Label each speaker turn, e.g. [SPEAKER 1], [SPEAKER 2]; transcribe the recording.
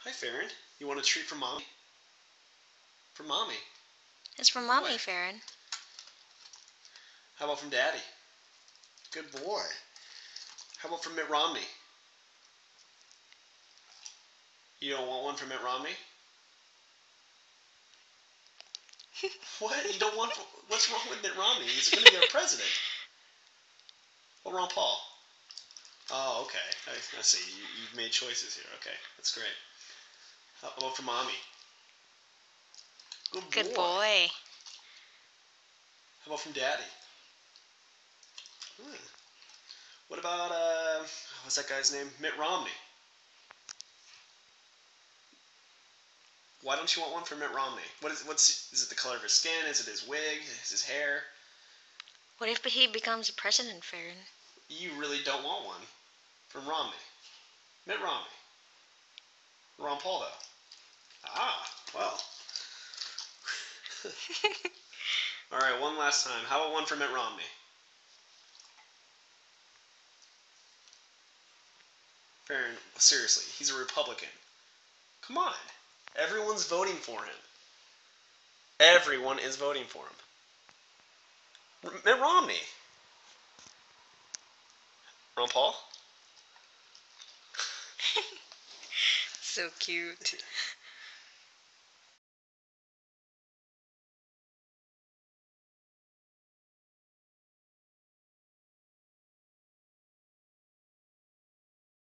[SPEAKER 1] Hi, Farron. You want a treat from Mommy? From Mommy.
[SPEAKER 2] It's from
[SPEAKER 1] Good
[SPEAKER 2] Mommy,
[SPEAKER 1] boy.
[SPEAKER 2] Farron.
[SPEAKER 1] How about from Daddy? Good boy. How about from Mitt Romney? You don't want one from Mitt Romney? What? You don't want... What's wrong with Mitt Romney? He's going to be our president. Well, Ron Paul. Oh, okay. I see. You've made choices here. Okay, that's great. How about from Mommy? Good boy.
[SPEAKER 2] Good boy.
[SPEAKER 1] How about from Daddy? What about, what's that guy's name? Mitt Romney. Why don't you want one from Mitt Romney? Is it the color of his skin? Is it his wig? Is his hair?
[SPEAKER 2] What if he becomes president, Farron?
[SPEAKER 1] You really don't want one from Romney. Mitt Romney. Ron Paul, though. Ah, well. All right, one last time. How about one from Mitt Romney? Farron, seriously, he's a Republican. Come on. Everyone's voting for him. Everyone is voting for him. Mitt Romney. Ron Paul?
[SPEAKER 2] So cute.